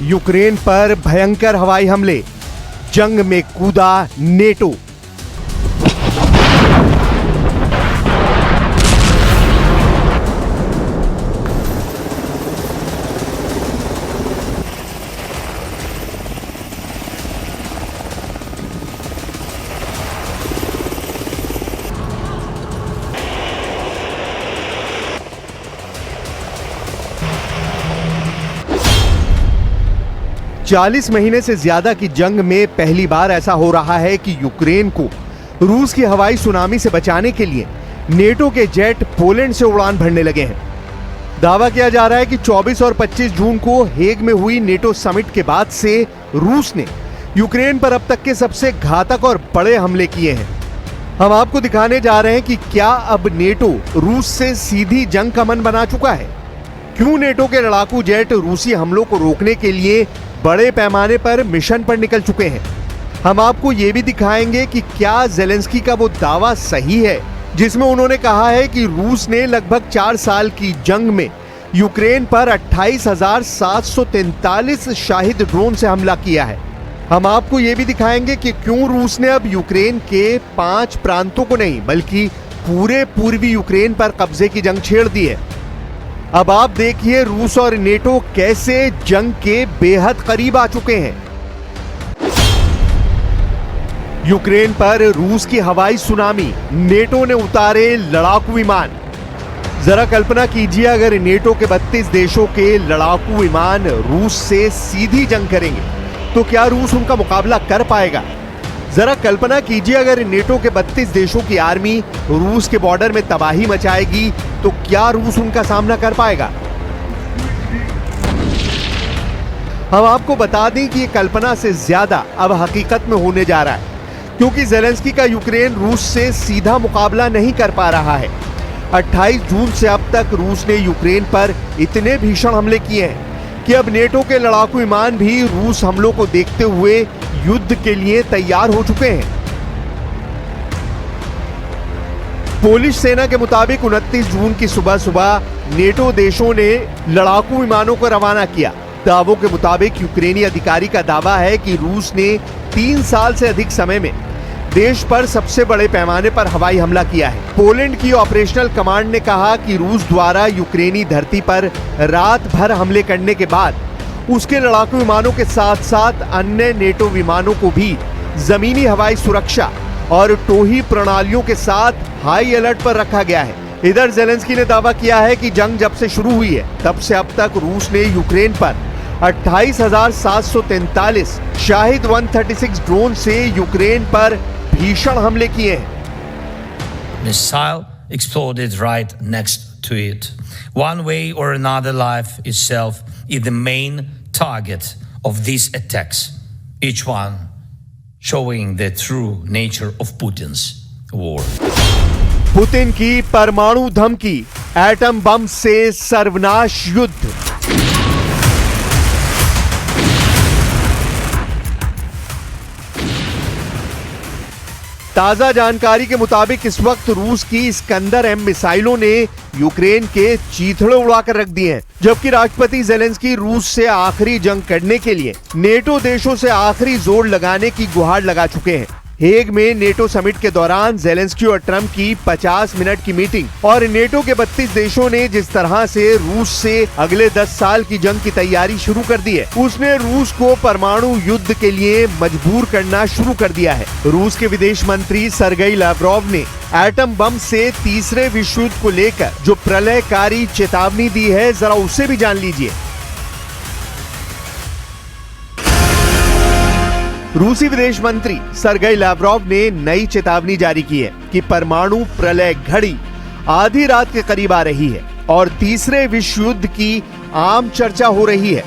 Ukraine पर भयंकर हवाई हमले, जंग में कूदा नेटो। चालीस महीने से ज्यादा की जंग में पहली बार ऐसा हो रहा है कि यूक्रेन को रूस की हवाई सुनामी से बचाने के लिए नेटो के जेट पोलैंड से उड़ान भरने लगे हैं। दावा किया जा रहा है कि 24 और 25 जून को हेग में हुई नेटो समिट के बाद से रूस ने यूक्रेन पर अब तक के सबसे घातक और बड़े हमले किए हैं। हम आपको दिखाने जा रहे हैं कि क्या अब नेटो रूस से सीधी जंग का मन बना चुका है, क्यों नेटो के लड़ाकू जेट रूसी हमलों को रोकने के लिए बड़े पैमाने पर मिशन पर निकल चुके हैं। हम आपको यह भी दिखाएंगे कि क्या ज़ेलेंस्की का वो दावा सही है जिसमें उन्होंने कहा है कि रूस ने लगभग 4 साल की जंग में यूक्रेन पर 28,743 शाहिद ड्रोन से हमला किया है। हम आपको यह भी दिखाएंगे कि क्यों रूस ने अब यूक्रेन के 5 प्रांतों को नहीं बल्कि पूरे पूर्वी यूक्रेन पर कब्जे की जंग छेड़ दी है। अब आप देखिए रूस और नेटो कैसे जंग के बेहद करीब आ चुके हैं। यूक्रेन पर रूस की हवाई सुनामी, नेटो ने उतारे लड़ाकू विमान। जरा कल्पना कीजिए अगर नेटो के 32 देशों के लड़ाकू विमान रूस से सीधी जंग करेंगे तो क्या रूस उनका मुकाबला कर पाएगा? जरा कल्पना कीजिए अगर नेटो के 32 देशों की आर्मी रूस के बॉर्डर में तबाही मचाएगी तो क्या रूस उनका सामना कर पाएगा? हम आपको बता दें कि ये कल्पना से ज्यादा अब हकीकत में होने जा रहा है, क्योंकि ज़ेलेंस्की का यूक्रेन रूस से सीधा मुकाबला नहीं कर पा रहा है। 28 जून से अब तक रूस ने यूक्रेन पर इतने भीषण हमले किए हैं कि अब नेटो के लड़ाकू विमान भी रूस हमलों को देखते हुए युद्ध के लिए तैयार हो चुके हैं। पोलिश सेना के मुताबिक 29 जून की सुबह नेटो देशों ने लड़ाकू विमानों को रवाना किया। दावों के मुताबिक यूक्रेनी अधिकारी का दावा है कि रूस ने 3 साल से अधिक समय में देश पर सबसे बड़े पैमाने पर हवाई हमला किया है। पोलैंड की ऑपरेशनल कमांड ने कहा कि रूस द्वारा यूक्रेनी धरती पर रात भर हमले करने के बाद उसके लड़ाकू विमानों के साथ साथ अन्य नेटो विमानों को भी जमीनी हवाई सुरक्षा और टोही प्रणालियों के साथ हाई अलर्ट पर रखा गया है। इधर ज़ेलेंस्की ने दावा किया है कि जंग जब से शुरू हुई है तब से अब तक रूस ने यूक्रेन पर 28,743 शाहिद 136 ड्रोन से यूक्रेन पर भीषण हमले किए हैं। Missile exploded right next to it. One way or another, life itself is the main target of these attacks. Each one showing the true nature of Putin's war. Putin की परमाणु धमकी, atom bomb से सर्वनाश युद्ध। ताजा जानकारी के मुताबिक इस वक्त रूस की इस्कंदर M मिसाइलों ने यूक्रेन के चीथड़े उड़ाकर रख दिए हैं, जबकि राष्ट्रपति ज़ेलेंस्की रूस से आखिरी जंग करने के लिए नेटो देशों से आखिरी जोर लगाने की गुहार लगा चुके हैं। हेग में नेटो समिट के दौरान ज़ेलेंस्की और ट्रंप की 50 मिनट की मीटिंग और नेटो के 32 देशों ने जिस तरह से रूस से अगले 10 साल की जंग की तैयारी शुरू कर दी है, उसने रूस को परमाणु युद्ध के लिए मजबूर करना शुरू कर दिया है। रूस के विदेश मंत्री सर्गेई लाव्रोव ने एटम बम से तीसरे विश्व युद्ध को लेकर जो प्रलयकारी चेतावनी दी है, जरा उसे भी जान लीजिए। रूसी विदेश मंत्री सर्गेई लाव्रोव ने नई चेतावनी जारी की है कि परमाणु प्रलय घड़ी आधी रात के करीब आ रही है और तीसरे विश्व युद्ध की आम चर्चा हो रही है।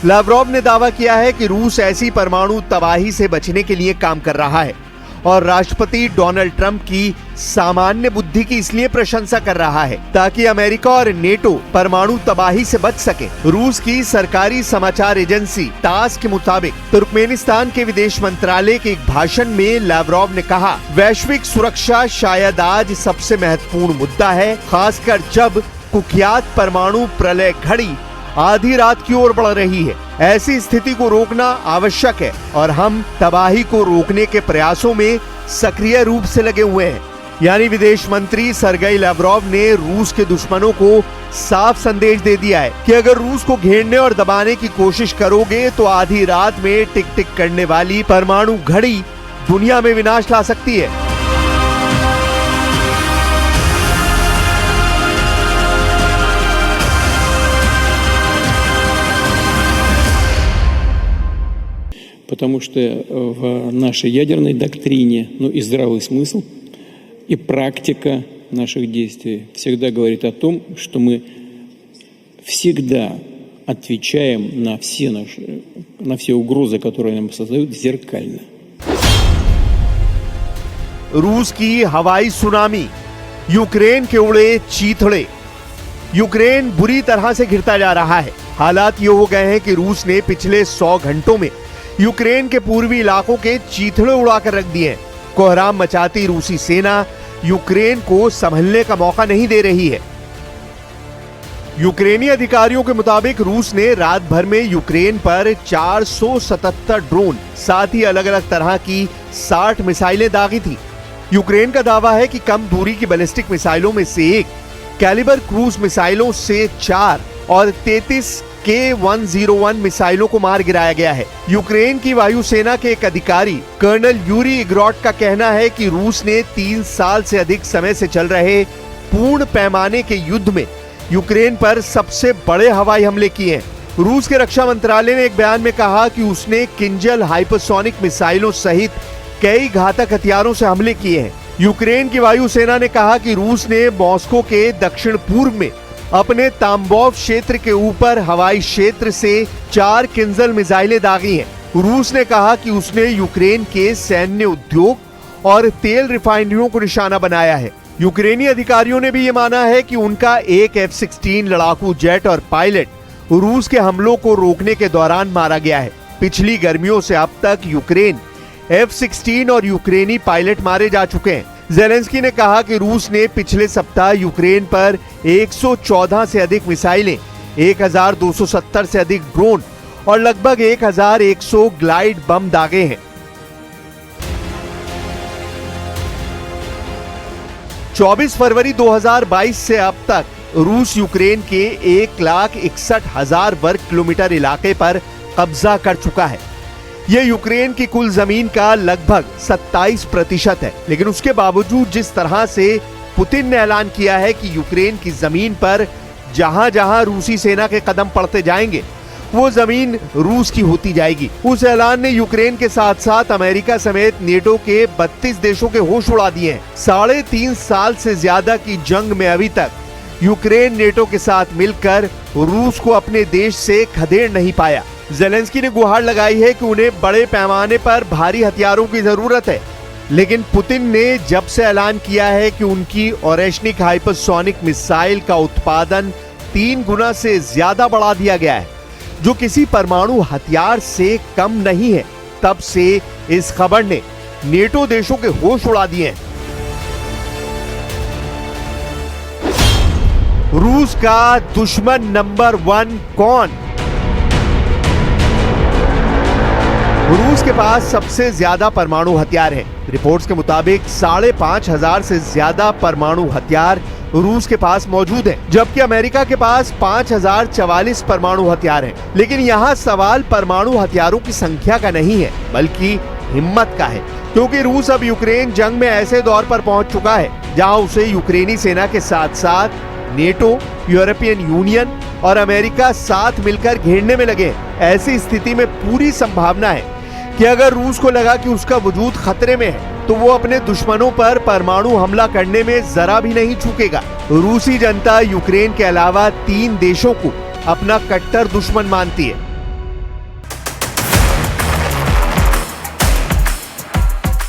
लाव्रोव ने दावा किया है कि रूस ऐसी परमाणु तबाही से बचने के लिए काम कर रहा है और राष्ट्रपति डोनाल्ड ट्रंप की सामान्य बुद्धि की इसलिए प्रशंसा कर रहा है ताकि अमेरिका और नेटो परमाणु तबाही से बच सके। रूस की सरकारी समाचार एजेंसी तास के मुताबिक तुर्कमेनिस्तान के विदेश मंत्रालय के एक भाषण में लाव्रोव ने कहा, वैश्विक सुरक्षा शायद आज सबसे महत्वपूर्ण मुद्दा है, खासकर जब कुख्यात परमाणु प्रलय घड़ी आधी रात की ओर बढ़ रही है। ऐसी स्थिति को रोकना आवश्यक है और हम तबाही को रोकने के प्रयासों में सक्रिय रूप से लगे हुए हैं। यानी विदेश मंत्री सर्गेई लाव्रोव ने रूस के दुश्मनों को साफ संदेश दे दिया है कि अगर रूस को घेरने और दबाने की कोशिश करोगे तो आधी रात में टिक टिक करने वाली परमाणु घड़ी दुनिया में विनाश ला सकती है। Потому что в нашей ядерной доктрине, и здравый смысл, и практика наших действий всегда говорит о том, что мы всегда отвечаем на все угрозы, которые нам создают, зеркально. रूस की हवाई सुनामी, यूक्रेन के उड़े चीथड़े। यूक्रेन बुरी तरह से घिरता जा रहा है। हालात ये हो गए हैं कि रूस ने पिछले 100 घंटों में यूक्रेन के पूर्वी इलाकों के चीथड़े उड़ाकर रख दिए हैं। कोहराम मचाती रूसी सेना यूक्रेन को संभलने का मौका नहीं दे रही है। यूक्रेनी अधिकारियों के मुताबिक रूस ने रात भर में यूक्रेन पर 477 ड्रोन, साथ ही अलग अलग तरह की 60 मिसाइलें दागी थी। यूक्रेन का दावा है कि कम दूरी की बैलिस्टिक मिसाइलों में से एक, कैलिबर क्रूज मिसाइलों से 4 और 33 K-101 मिसाइलों को मार गिराया गया है। यूक्रेन की वायुसेना के एक अधिकारी कर्नल यूरी इग्रोट का कहना है कि रूस ने 3 साल से अधिक समय से चल रहे पूर्ण पैमाने के युद्ध में यूक्रेन पर सबसे बड़े हवाई हमले किए हैं। रूस के रक्षा मंत्रालय ने एक बयान में कहा कि उसने किंजल हाइपरसोनिक मिसाइलों सहित कई घातक हथियारों से हमले किए हैं। यूक्रेन की वायुसेना ने कहा कि रूस ने मॉस्को के दक्षिण पूर्व में अपने ताम्बोव क्षेत्र के ऊपर हवाई क्षेत्र से 4 किंजल मिसाइलें दागी हैं। रूस ने कहा कि उसने यूक्रेन के सैन्य उद्योग और तेल रिफाइनरियों को निशाना बनाया है। यूक्रेनी अधिकारियों ने भी ये माना है कि उनका एक F-16 लड़ाकू जेट और पायलट रूस के हमलों को रोकने के दौरान मारा गया है। पिछली गर्मियों से अब तक यूक्रेन F-16 और यूक्रेनी पायलट मारे जा चुके हैं। ज़ेलेंस्की ने कहा कि रूस ने पिछले सप्ताह यूक्रेन पर 114 से अधिक मिसाइलें, 1270 से अधिक ड्रोन और लगभग 1100 ग्लाइड बम दागे हैं। 24 फरवरी 2022 से अब तक रूस यूक्रेन के 1,61,000 वर्ग किलोमीटर इलाके पर कब्जा कर चुका है। यह यूक्रेन की कुल जमीन का लगभग 27% है। लेकिन उसके बावजूद जिस तरह से पुतिन ने ऐलान किया है कि यूक्रेन की जमीन पर जहां जहां रूसी सेना के कदम पड़ते जाएंगे वो जमीन रूस की होती जाएगी, उस ऐलान ने यूक्रेन के साथ साथ अमेरिका समेत नेटो के 32 देशों के होश उड़ा दिए हैं। 3.5 साल से ज्यादा की जंग में अभी तक यूक्रेन नेटो के साथ मिलकर रूस को अपने देश से खदेड़ नहीं पाया। ज़ेलेंस्की ने गुहार लगाई है कि उन्हें बड़े पैमाने पर भारी हथियारों की जरूरत है, लेकिन पुतिन ने जब से ऐलान किया है कि उनकी ओरेशनिक हाइपरसोनिक मिसाइल का उत्पादन 3 गुना से ज्यादा बढ़ा दिया गया है, जो किसी परमाणु हथियार से कम नहीं है, तब से इस खबर ने नेटो देशों के होश उड़ा दिए हैं। रूस का दुश्मन नंबर 1 कौन? रूस के पास सबसे ज्यादा परमाणु हथियार हैं। रिपोर्ट्स के मुताबिक 5,500 से ज्यादा परमाणु हथियार रूस के पास मौजूद हैं, जबकि अमेरिका के पास 5,044 परमाणु हथियार हैं। लेकिन यहाँ सवाल परमाणु हथियारों की संख्या का नहीं है, बल्कि हिम्मत का है, क्योंकि रूस अब यूक्रेन जंग में ऐसे दौर पर पहुंच चुका है जहां उसे यूक्रेनी सेना के साथ साथ नेटो, यूरोपियन यूनियन और अमेरिका साथ मिलकर घेरने में लगे। ऐसी स्थिति में पूरी संभावना है कि अगर रूस को लगा कि उसका वजूद खतरे में है तो वो अपने दुश्मनों पर परमाणु हमला करने में जरा भी नहीं चूकेगा। रूसी जनता यूक्रेन के अलावा 3 देशों को अपना कट्टर दुश्मन मानती है।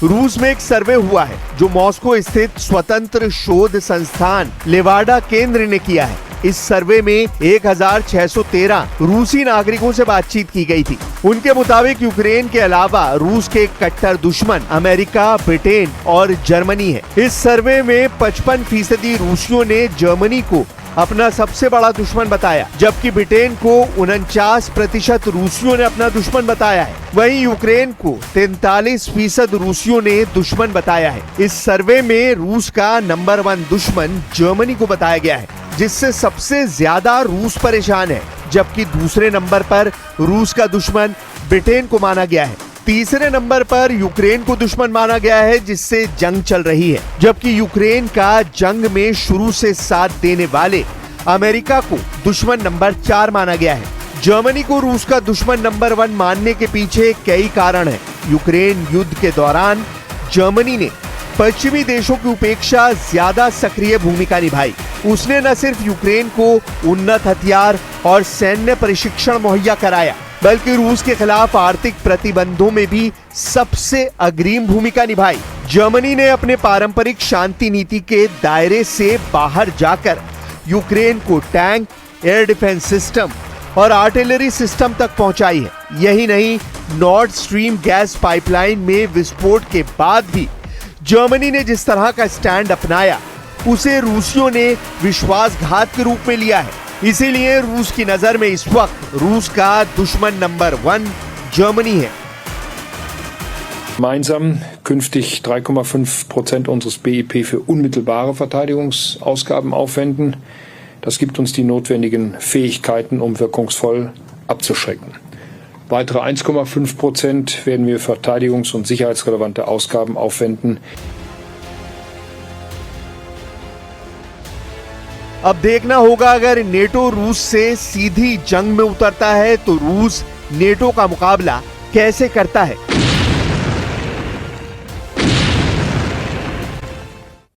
रूस में एक सर्वे हुआ है जो मॉस्को स्थित स्वतंत्र शोध संस्थान लेवाडा केंद्र ने किया है। इस सर्वे में 1,613 रूसी नागरिकोों से बातचीत की गई थी। उनके मुताबिक यूक्रेन के अलावा रूस के कट्टर दुश्मन अमेरिका, ब्रिटेन और जर्मनी है। इस सर्वे में 55% रूसियों ने जर्मनी को अपना सबसे बड़ा दुश्मन बताया, जबकि ब्रिटेन को 49% रूसियों ने अपना दुश्मन बताया है। वहीं यूक्रेन को 43% रूसियों ने दुश्मन बताया है। इस सर्वे में रूस का नंबर 1 दुश्मन जर्मनी को बताया गया है, जिससे सबसे ज्यादा रूस परेशान है, जबकि दूसरे नंबर पर रूस का दुश्मन ब्रिटेन को माना गया है। तीसरे नंबर पर यूक्रेन को दुश्मन माना गया है, जिससे जंग चल रही है, जबकि यूक्रेन का जंग में शुरू से साथ देने वाले अमेरिका को दुश्मन नंबर 4 माना गया है। जर्मनी को रूस का दुश्मन नंबर 1 मानने के पीछे कई कारण हैं। यूक्रेन युद्ध के दौरान जर्मनी ने पश्चिमी देशों की उपेक्षा ज्यादा सक्रिय भूमिका निभाई। उसने न सिर्फ यूक्रेन को उन्नत हथियार और सैन्य प्रशिक्षण मुहैया कराया, बल्कि रूस के खिलाफ आर्थिक प्रतिबंधों में भी सबसे अग्रिम भूमिका निभाई। जर्मनी ने अपने पारंपरिक शांति नीति के दायरे से बाहर जाकर यूक्रेन को टैंक, एयर डिफेंस सिस्टम और आर्टिलरी सिस्टम तक पहुंचाई है। यही नहीं, नॉर्ड स्ट्रीम गैस पाइपलाइन में विस्फोट के बाद भी जर्मनी ने जिस तरह का स्टैंड अपनाया, उसे रूसियों ने विश्वासघात के रूप में लिया है। इसीलिए रूस की नजर में इस वक्त रूस का दुश्मन नंबर 1 जर्मनी है। Gemeinsam künftig 3,5% unseres BIP für unmittelbare Verteidigungsausgaben aufwenden. Das gibt uns die notwendigen Fähigkeiten, um wirkungsvoll abzuschrecken. Weitere 1,5% werden wir für verteidigungs- und sicherheitsrelevante Ausgaben aufwenden. अब देखना होगा, अगर नेटो रूस से सीधी जंग में उतरता है तो रूस नेटो का मुकाबला कैसे करता है।